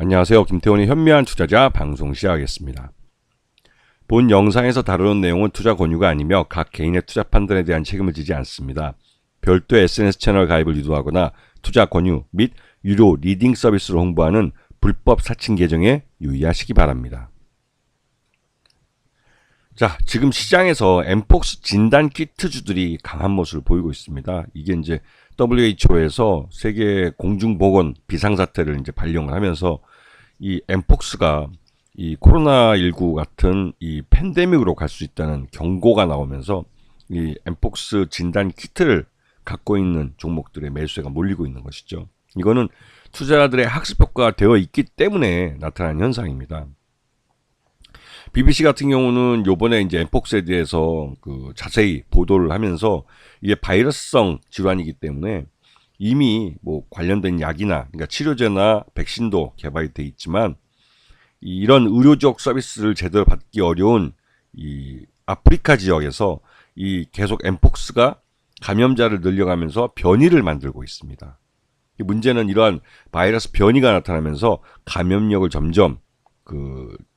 안녕하세요. 김태원의 현명한 투자자 방송 시작하겠습니다. 본 영상에서 다루는 내용은 투자 권유가 아니며 각 개인의 투자 판단에 대한 책임을 지지 않습니다. 별도 SNS 채널 가입을 유도하거나 투자 권유 및 유료 리딩 서비스를 홍보하는 불법 사칭 계정에 유의하시기 바랍니다. 자, 지금 시장에서 엠폭스 진단 키트주들이 강한 모습을 보이고 있습니다. 이게 이제 WHO에서 세계 공중보건 비상사태를 이제 발령을 하면서 이 엠폭스가 이 코로나19 같은 이 팬데믹으로 갈 수 있다는 경고가 나오면서 이 엠폭스 진단 키트를 갖고 있는 종목들의 매수세가 몰리고 있는 것이죠. 이거는 투자자들의 학습 효과가 되어 있기 때문에 나타난 현상입니다. BBC 같은 경우는 요번에 이제 엠폭스에 대해서 자세히 보도를 하면서 이게 바이러스성 질환이기 때문에 이미 뭐 관련된 약이나 그러니까 치료제나 백신도 개발이 돼 있지만 이런 의료적 서비스를 제대로 받기 어려운 이 아프리카 지역에서 이 계속 엠폭스가 감염자를 늘려가면서 변이를 만들고 있습니다. 문제는 이러한 바이러스 변이가 나타나면서 감염력을 점점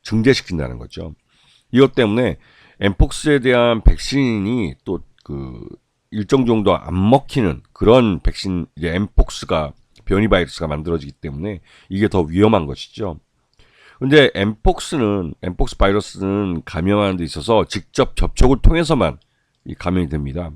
증대시킨다는 거죠. 이것 때문에 엠폭스에 대한 백신이 또 일정 정도 안 먹히는 그런 백신, 이제 엠폭스가 변이 바이러스가 만들어지기 때문에 이게 더 위험한 것이죠. 근데 엠폭스 바이러스는 감염하는 데 있어서 직접 접촉을 통해서만 감염이 됩니다.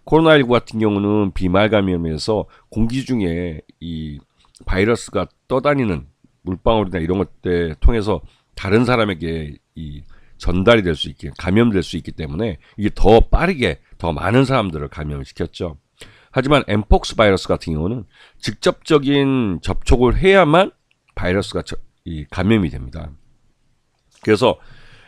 코로나19 같은 경우는 비말 감염에서 공기 중에 이 바이러스가 떠다니는 물방울이나 이런 것들 통해서 다른 사람에게 이 전달이 될 수 있게 감염될 수 있기 때문에 이게 더 빠르게 더 많은 사람들을 감염을 시켰죠. 하지만 엠폭스 바이러스 같은 경우는 직접적인 접촉을 해야만 바이러스가 감염이 됩니다. 그래서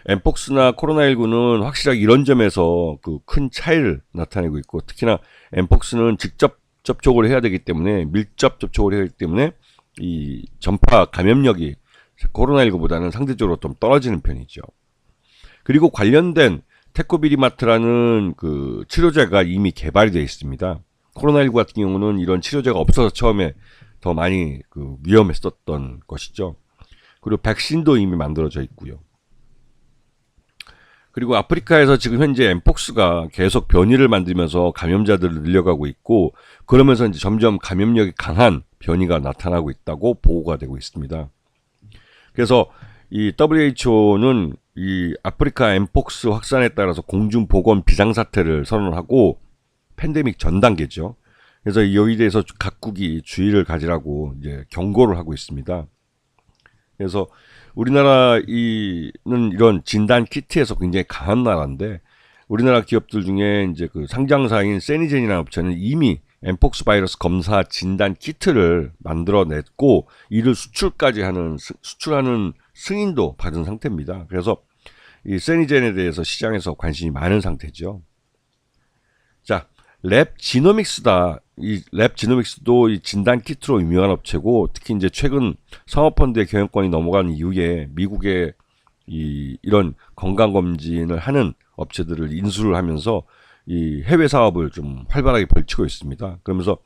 엠폭스나 코로나19는 확실하게 이런 점에서 큰 차이를 나타내고 있고, 특히나 엠폭스는 직접 접촉을 해야 되기 때문에 밀접 접촉을 해야 되기 때문에 이 전파 감염력이 코로나19보다는 상대적으로 좀 떨어지는 편이죠. 그리고 관련된 테코비리마트라는 치료제가 이미 개발이 되어 있습니다. 코로나19 같은 경우는 이런 치료제가 없어서 처음에 더 많이 위험했었던 것이죠. 그리고 백신도 이미 만들어져 있고요. 그리고 아프리카에서 지금 현재 엠폭스가 계속 변이를 만들면서 감염자들을 늘려가고 있고, 그러면서 이제 점점 감염력이 강한 변이가 나타나고 있다고 보고가 되고 있습니다. 그래서 이 WHO는 이 아프리카 엠폭스 확산에 따라서 공중보건 비상사태를 선언하고 팬데믹 전 단계죠. 그래서 여기에 대해서 각국이 주의를 가지라고 이제 경고를 하고 있습니다. 그래서 우리나라는 이런 진단 키트에서 굉장히 강한 나라인데, 우리나라 기업들 중에 이제 상장사인 세니젠이라는 업체는 이미 엠폭스 바이러스 검사 진단 키트를 만들어냈고 이를 수출하는 승인도 받은 상태입니다. 그래서 이 세니젠에 대해서 시장에서 관심이 많은 상태죠. 자, 랩지노믹스다. 이 랩지노믹스도 이 진단 키트로 유명한 업체고, 특히 이제 최근 사모펀드의 경영권이 넘어간 이후에 미국의 이런 건강검진을 하는 업체들을 인수를 하면서 이 해외 사업을 좀 활발하게 벌이고 있습니다. 그러면서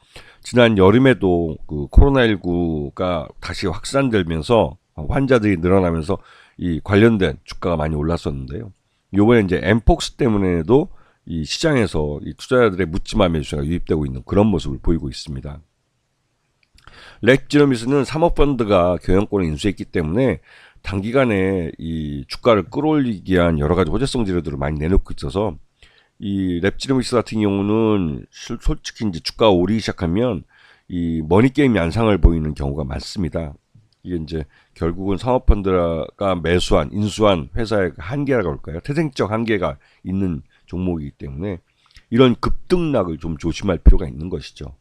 지난 여름에도 코로나19가 다시 확산되면서 환자들이 늘어나면서 이 관련된 주가가 많이 올랐었는데요. 요번에 이제 엠폭스 때문에도 이 시장에서 이 투자자들의 묻지마 매수가 유입되고 있는 그런 모습을 보이고 있습니다. 렉지노미스는 사모펀드가 경영권을 인수했기 때문에 단기간에 이 주가를 끌어올리기 위한 여러 가지 호재성 재료들을 많이 내놓고 있어서, 이 랩지노믹스 같은 경우는 솔직히 이제 주가가 오르기 시작하면 이 머니게임 양상을 보이는 경우가 많습니다. 이게 이제 결국은 사모펀드가 인수한 회사의 한계라고 할까요? 태생적 한계가 있는 종목이기 때문에 이런 급등락을 좀 조심할 필요가 있는 것이죠.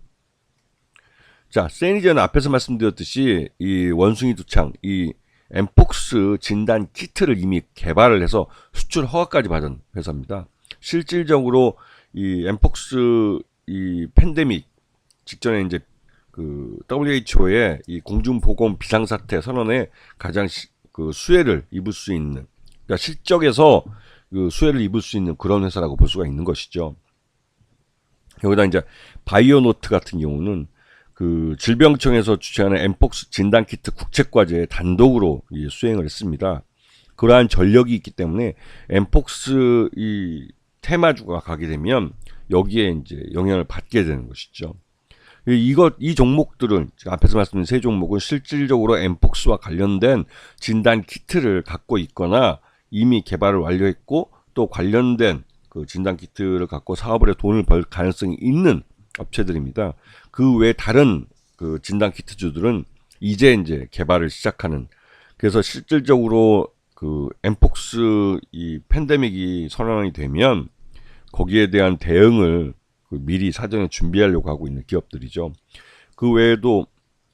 자, 세니젠은 앞에서 말씀드렸듯이 이 원숭이 두창, 이 엠폭스 진단 키트를 이미 개발을 해서 수출 허가까지 받은 회사입니다. 실질적으로 이 엠폭스 이 팬데믹 직전에 이제 WHO의 이 공중보건 비상사태 선언에 가장 수혜를 입을 수 있는, 그러니까 실적에서 수혜를 입을 수 있는 그런 회사라고 볼 수가 있는 것이죠. 여기다 이제 바이오노트 같은 경우는 그 질병청에서 주최하는 엠폭스 진단키트 국책과제에 단독으로 수행을 했습니다. 그러한 전력이 있기 때문에 엠폭스 이 테마주가 가게 되면 여기에 이제 영향을 받게 되는 것이죠. 이 종목들은 앞에서 말씀드린 세 종목은 실질적으로 엠폭스와 관련된 진단 키트를 갖고 있거나 이미 개발을 완료했고 또 관련된 그 진단 키트를 갖고 사업을 해 돈을 벌 가능성이 있는 업체들입니다. 그 외 다른 그 진단 키트주들은 이제 개발을 시작하는, 그래서 실질적으로 그 엠폭스 이 팬데믹이 선언이 되면 거기에 대한 대응을 미리 사전에 준비하려고 하고 있는 기업들이죠. 그 외에도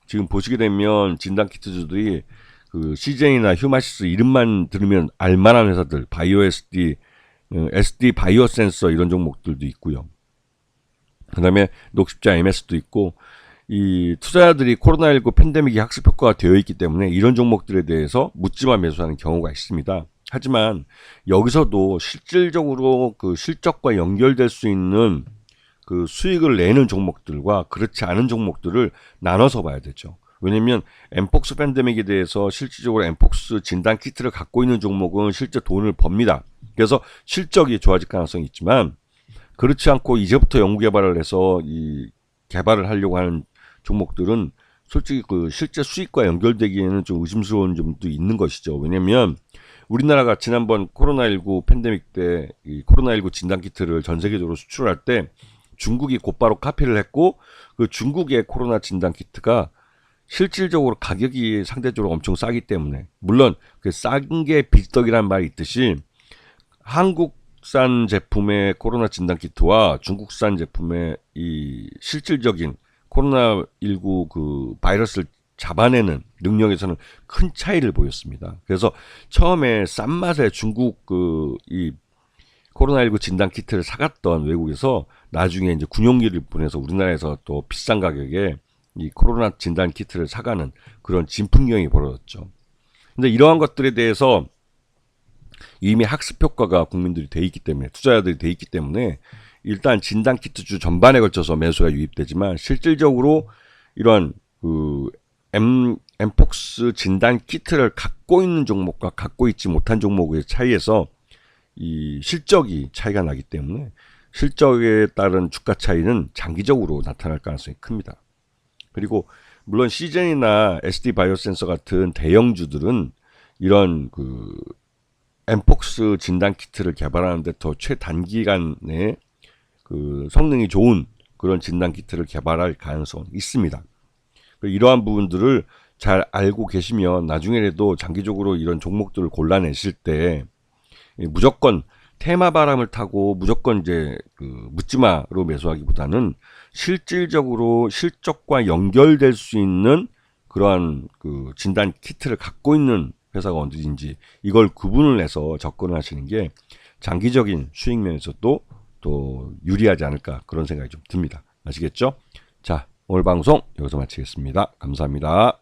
지금 보시게 되면 진단 키트주들이 그 시젠이나 휴마시스 이름만 들으면 알만한 회사들, 바이오 SD, SD 바이오 센서 이런 종목들도 있고요. 그다음에 녹십자 MS도 있고, 이 투자자들이 코로나19 팬데믹이 학습 효과가 되어 있기 때문에 이런 종목들에 대해서 묻지마 매수하는 경우가 있습니다. 하지만 여기서도 실질적으로 그 실적과 연결될 수 있는 그 수익을 내는 종목들과 그렇지 않은 종목들을 나눠서 봐야 되죠. 왜냐면 엠폭스 팬데믹에 대해서 실질적으로 엠폭스 진단 키트를 갖고 있는 종목은 실제 돈을 법니다. 그래서 실적이 좋아질 가능성이 있지만, 그렇지 않고 이제부터 연구개발을 해서 이 개발을 하려고 하는 종목들은 솔직히 그 실제 수익과 연결되기에는 좀 의심스러운 점도 있는 것이죠. 왜냐면 우리나라가 지난번 코로나19 팬데믹 때 이 코로나19 진단키트를 전 세계적으로 수출할 때 중국이 곧바로 카피를 했고, 그 중국의 코로나 진단키트가 실질적으로 가격이 상대적으로 엄청 싸기 때문에, 물론 그 싼 게 빅떡이라는 말이 있듯이 한국산 제품의 코로나 진단키트와 중국산 제품의 이 실질적인 코로나19 그 바이러스를 잡아내는 능력에서는 큰 차이를 보였습니다. 그래서 처음에 싼 맛에 중국 그 이 코로나19 진단 키트를 사갔던 외국에서 나중에 이제 군용기를 보내서 우리나라에서 또 비싼 가격에 이 코로나 진단 키트를 사가는 그런 진풍경이 벌어졌죠. 근데 이러한 것들에 대해서 이미 학습 효과가 국민들이 돼 있기 때문에, 투자자들이 돼 있기 때문에 일단 진단 키트주 전반에 걸쳐서 매수가 유입되지만, 실질적으로 이런 그 엠폭스 진단 키트를 갖고 있는 종목과 갖고 있지 못한 종목의 차이에서 이 실적이 차이가 나기 때문에 실적에 따른 주가 차이는 장기적으로 나타날 가능성이 큽니다. 그리고 물론 시젠이나 SD 바이오센서 같은 대형주들은 이런 그 엠폭스 진단 키트를 개발하는데 더 최단기간에 그 성능이 좋은 그런 진단 키트를 개발할 가능성은 있습니다. 이러한 부분들을 잘 알고 계시면 나중에라도 장기적으로 이런 종목들을 골라내실 때 무조건 테마 바람을 타고 무조건 이제 그 묻지마로 매수하기보다는 실질적으로 실적과 연결될 수 있는 그러한 그 진단 키트를 갖고 있는 회사가 어디인지 이걸 구분을 해서 접근을 하시는 게 장기적인 수익 면에서도 또 유리하지 않을까, 그런 생각이 좀 듭니다. 아시겠죠? 자, 오늘 방송 여기서 마치겠습니다. 감사합니다.